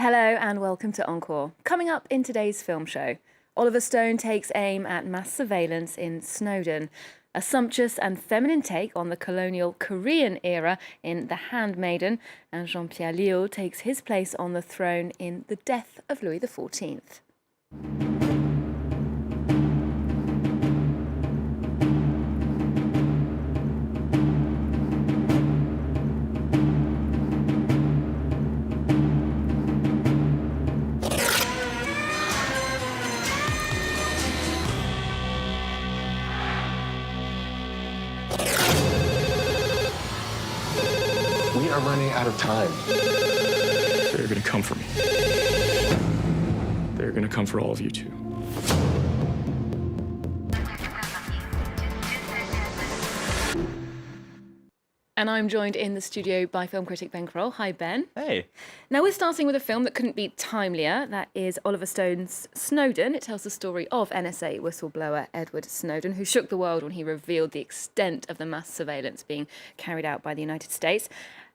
Hello and welcome to Encore. Coming up in today's film show, Oliver Stone takes aim at mass surveillance in Snowden, a sumptuous and feminine take on the colonial Korean era in The Handmaiden, and Jean-Pierre Léaud takes his place on the throne in The Death of Louis XIV. We are running out of time. They're gonna come for me. They're gonna come for all of you too. And I'm joined in the studio by film critic Ben Croll. Hi, Ben. Hey. Now, we're starting with a film that couldn't be timelier. That is Oliver Stone's Snowden. It tells the story of NSA whistleblower Edward Snowden, who shook the world when he revealed the extent of the mass surveillance being carried out by the United States.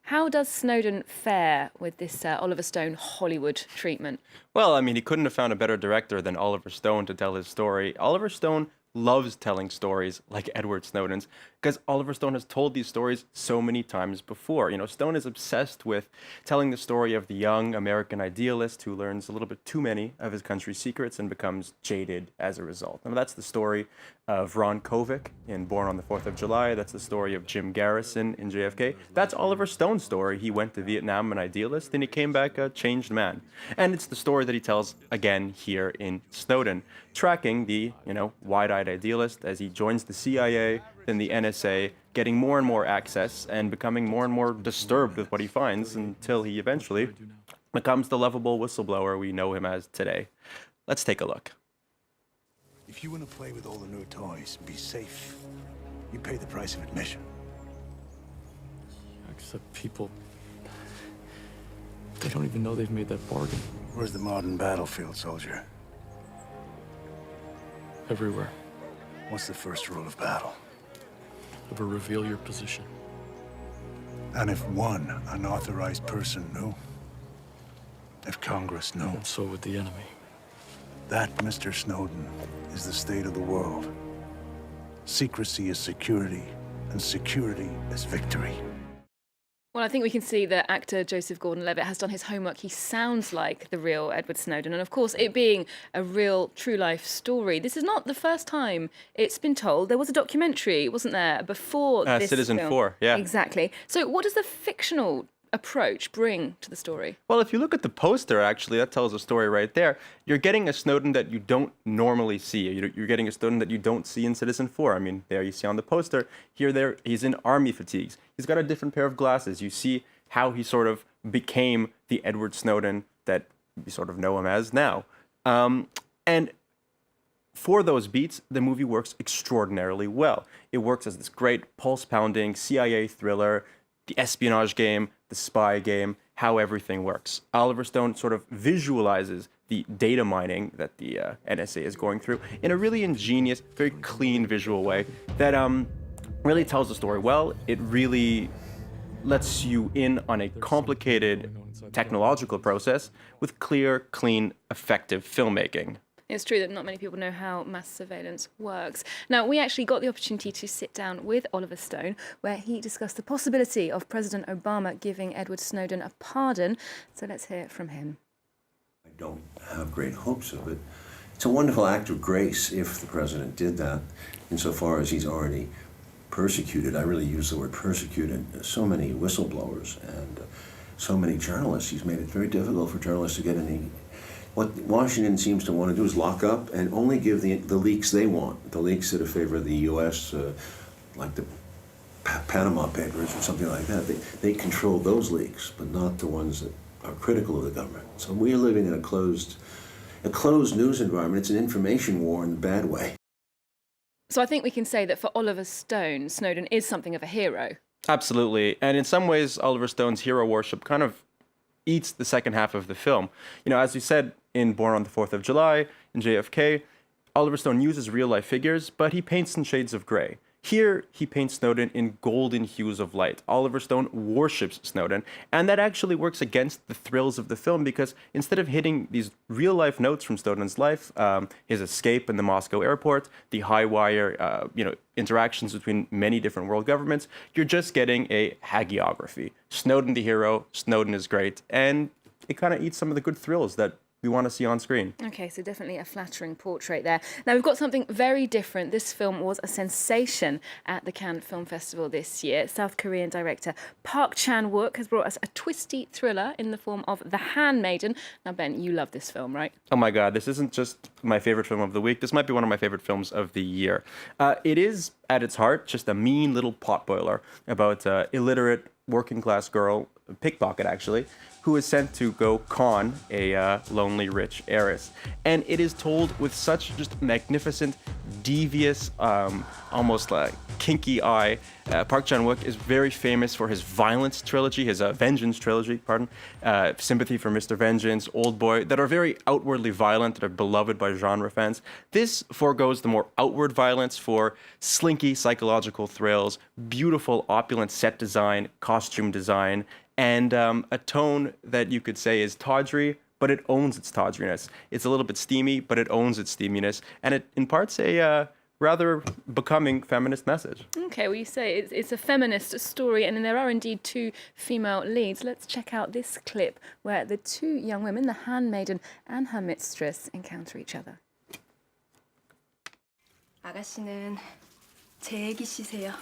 How does Snowden fare with this Oliver Stone Hollywood treatment? Well, I mean, he couldn't have found a better director than Oliver Stone to tell his story. Oliver Stone loves telling stories like Edward Snowden's because Oliver Stone has told these stories so many times before. You know, Stone is obsessed with telling the story of the young American idealist who learns a little bit too many of his country's secrets and becomes jaded as a result. And that's the story of Ron Kovic in Born on the 4th of July. That's the story of Jim Garrison in JFK. That's Oliver Stone's story. He went to Vietnam an idealist and he came back a changed man. And it's the story that he tells again here in Snowden, tracking the, wide-eyed idealist as he joins the CIA, then the NSA, getting more and more access and becoming more and more disturbed with what he finds until he eventually becomes the lovable whistleblower we know him as today. Let's take a look. If you want to play with all the new toys and be safe, you pay the price of admission. Except people, they don't even know they've made that bargain. Where's the modern battlefield, soldier? Everywhere. What's the first rule of battle? Never reveal your position. And if one unauthorized person knew? If Congress knew? And so would the enemy. That, Mr. Snowden, is the state of the world. Secrecy is security, and security is victory. Well, I think we can see that actor Joseph Gordon-Levitt has done his homework. He sounds like the real Edward Snowden. And of course, it being a real true-life story, this is not the first time it's been told. There was a documentary, wasn't there, before this Citizen film? 4, yeah. Exactly. So what does the fictional approach bring to the story? Well, if you look at the poster, actually, that tells a story right there. You're getting a Snowden that you don't normally see. You're getting a Snowden that you don't see in Citizen 4. I mean, there you see on the poster. There, he's in army fatigues. He's got a different pair of glasses. You see how he sort of became the Edward Snowden that you sort of know him as now. And for those beats, the movie works extraordinarily well. It works as this great pulse-pounding CIA thriller, the espionage game, the spy game, how everything works. Oliver Stone sort of visualizes the data mining that the NSA is going through in a really ingenious, very clean visual way that really tells the story well. It really lets you in on a complicated technological process with clear, clean, effective filmmaking. It's true that not many people know how mass surveillance works. Now, we actually got the opportunity to sit down with Oliver Stone, where he discussed the possibility of President Obama giving Edward Snowden a pardon. So let's hear from him. I don't have great hopes of it. It's a wonderful act of grace if the president did that, insofar as he's already persecuted. I really use the word persecuted. So many whistleblowers and so many journalists. He's made it very difficult for journalists to get any. What Washington seems to want to do is lock up and only give the leaks they want, the leaks that are favor the U.S., like the Panama Papers or something like that. They control those leaks, but not the ones that are critical of the government. So we are living in a closed news environment. It's an information war in a bad way. So I think we can say that for Oliver Stone, Snowden is something of a hero. Absolutely. And in some ways, Oliver Stone's hero worship kind of eats the second half of the film. As you said, in Born on the 4th of July, in JFK, Oliver Stone uses real-life figures, but he paints in shades of gray. Here, he paints Snowden in golden hues of light. Oliver Stone worships Snowden, and that actually works against the thrills of the film because instead of hitting these real-life notes from Snowden's life, his escape in the Moscow airport, the high-wire, interactions between many different world governments, you're just getting a hagiography. Snowden the hero, Snowden is great, and it kind of eats some of the good thrills that we want to see on screen. Okay, so definitely a flattering portrait there. Now, we've got something very different. This film was a sensation at the Cannes Film Festival this year. South Korean director Park Chan-Wook has brought us a twisty thriller in the form of The Handmaiden. Now, Ben, you love this film, right? Oh my God, this isn't just my favorite film of the week. This might be one of my favorite films of the year. It is, at its heart, just a mean little potboiler about illiterate working class girl, pickpocket actually, who is sent to go con a lonely rich heiress. And it is told with such just magnificent, devious, almost like kinky eye. Park Chan-Wook is very famous for his violence trilogy, his Vengeance trilogy, Sympathy for Mr. Vengeance, Old Boy, that are very outwardly violent, that are beloved by genre fans. This foregoes the more outward violence for slinky psychological thrills, beautiful opulent set design, costume design, and a tone that you could say is tawdry, but it owns its tawdriness. It's a little bit steamy, but it owns its steaminess, and it imparts a rather becoming feminist message. Okay, well, you say it's a feminist story, and there are indeed two female leads. Let's check out this clip where the two young women, the handmaiden and her mistress, encounter each other. 아가씨는 제 애기씨세요.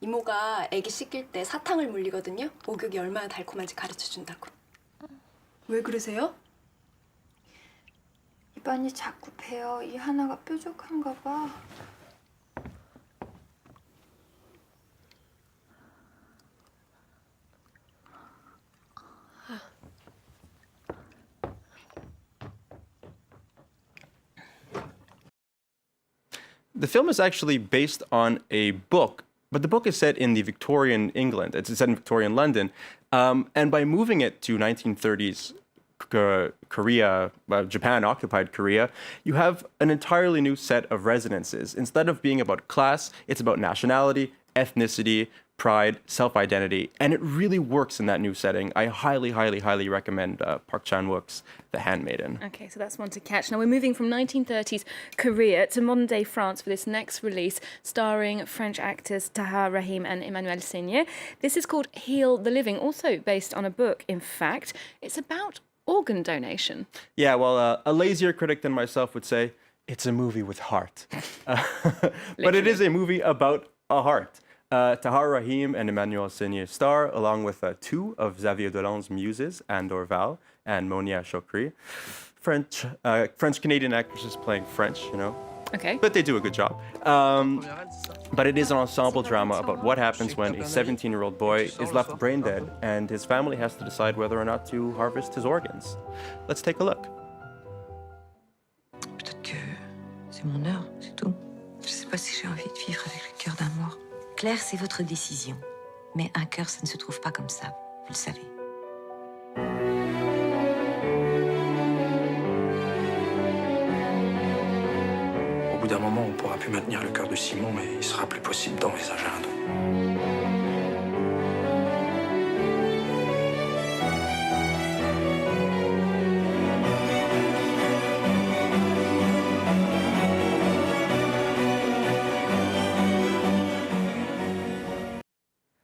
이모가 애기 씻길 때 사탕을 물리거든요. 목욕이 얼마나 달콤한지 가르쳐준다고. 왜 그러세요? 입안이 자꾸 배어. 이 하나가 뾰족한가 봐. The film is actually based on a book, but the book is set in the Victorian England. It's set in Victorian London. And by moving it to 1930s Korea, Japan-occupied Korea, you have an entirely new set of residences. Instead of being about class, it's about nationality, ethnicity, pride, self-identity, and it really works in that new setting. I highly, highly, highly recommend Park Chan-Wook's The Handmaiden. Okay, so that's one to catch. Now we're moving from 1930s Korea to modern-day France for this next release, starring French actors Tahar Rahim and Emmanuel Seigner. This is called Heal the Living, also based on a book, in fact. It's about organ donation. Yeah, well, a lazier critic than myself would say, it's a movie with heart. But it is a movie about a heart. Tahar Rahim and Emmanuel Seigner star, along with two of Xavier Dolan's muses, Anne Dorval and Monia Chokri. French-Canadian actresses playing French, you know. Okay. But they do a good job. But it is an ensemble drama about what happens when a 17-year-old boy is left brain dead and his family has to decide whether or not to harvest his organs. Let's take a look. Peut-être que c'est mon heure, c'est tout. Je sais pas si j'ai envie de vivre avec le cœur d'un mort. Claire, c'est votre décision. Mais un cœur, ça ne se trouve pas comme ça, vous le savez. Au bout d'un moment, on pourra plus maintenir le cœur de Simon, mais il sera plus possible d'envisager un don.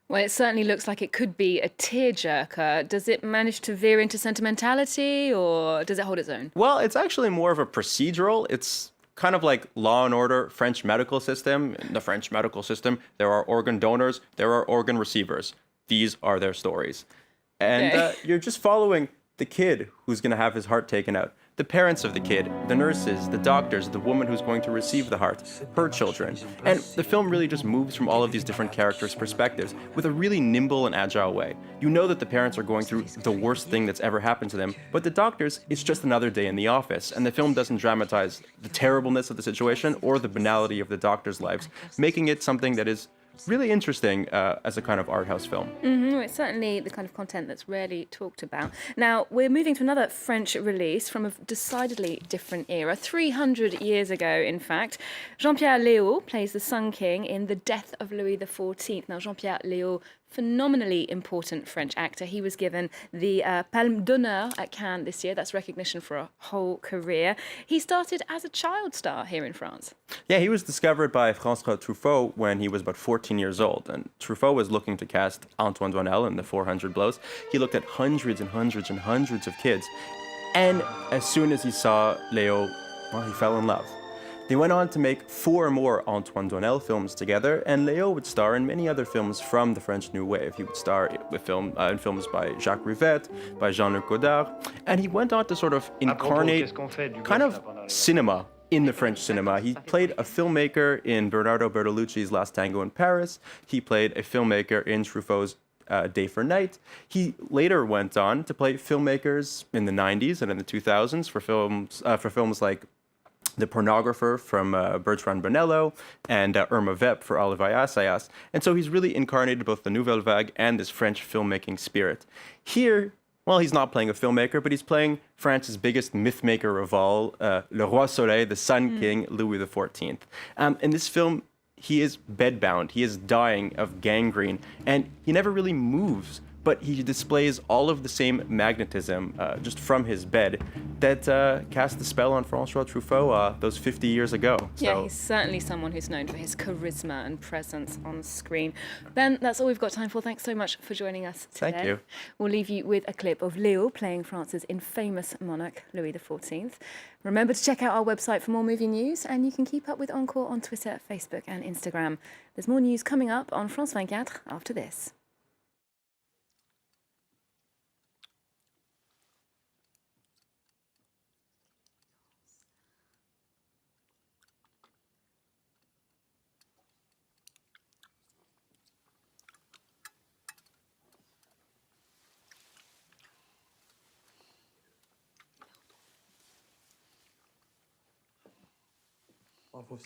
Well, it certainly looks like it could be a tearjerker. Does it manage to veer into sentimentality, or does it hold its own? Well, it's actually more of a procedural. It's kind of like Law and Order, French medical system. In the French medical system, there are organ donors, there are organ receivers. These are their stories. And Okay. you're just following the kid who's going to have his heart taken out, the parents of the kid, the nurses, the doctors, the woman who's going to receive the heart, her children. And the film really just moves from all of these different characters' perspectives with a really nimble and agile way. You know that the parents are going through the worst thing that's ever happened to them, but the doctors, it's just another day in the office. And the film doesn't dramatize the terribleness of the situation or the banality of the doctors' lives, making it something that is really interesting as a kind of art house film. It's certainly the kind of content that's rarely talked about. Now, we're moving to another French release from a decidedly different era, 300 years ago, in fact. Jean-Pierre Léaud plays the Sun King in The Death of Louis XIV. Now, Jean-Pierre Léaud, phenomenally important French actor. He was given the Palme d'Honneur at Cannes this year. That's recognition for a whole career. He started as a child star here in France. Yeah, he was discovered by François Truffaut when he was about 14 years old. And Truffaut was looking to cast Antoine Doinel in The 400 Blows. He looked at hundreds and hundreds and hundreds of kids. And as soon as he saw Léaud, well, he fell in love. They went on to make 4 more Antoine Doinel films together, and Léaud would star in many other films from the French New Wave. He would star in films by Jacques Rivette, by Jean-Luc Godard, and he went on to sort of incarnate kind of cinema in the French cinema. He played a filmmaker in Bernardo Bertolucci's Last Tango in Paris. He played a filmmaker in Truffaut's Day for Night. He later went on to play filmmakers in the 90s and in the 2000s for films like The Pornographer from Bertrand Bonello and Irma Vep for Olivier Assayas. And so he's really incarnated both the Nouvelle Vague and this French filmmaking spirit. Here, well, he's not playing a filmmaker, but he's playing France's biggest mythmaker of all, Le Roi Soleil, the Sun King, Louis XIV. In this film, he is bedbound. He is dying of gangrene, and he never really moves, but he displays all of the same magnetism just from his bed that cast the spell on François Truffaut those 50 years ago. Yeah, he's certainly someone who's known for his charisma and presence on screen. Ben, that's all we've got time for. Thanks so much for joining us today. Thank you. We'll leave you with a clip of Léaud playing France's infamous monarch, Louis XIV. Remember to check out our website for more movie news, and you can keep up with Encore on Twitter, Facebook and Instagram. There's more news coming up on France 24 after this. Bravo,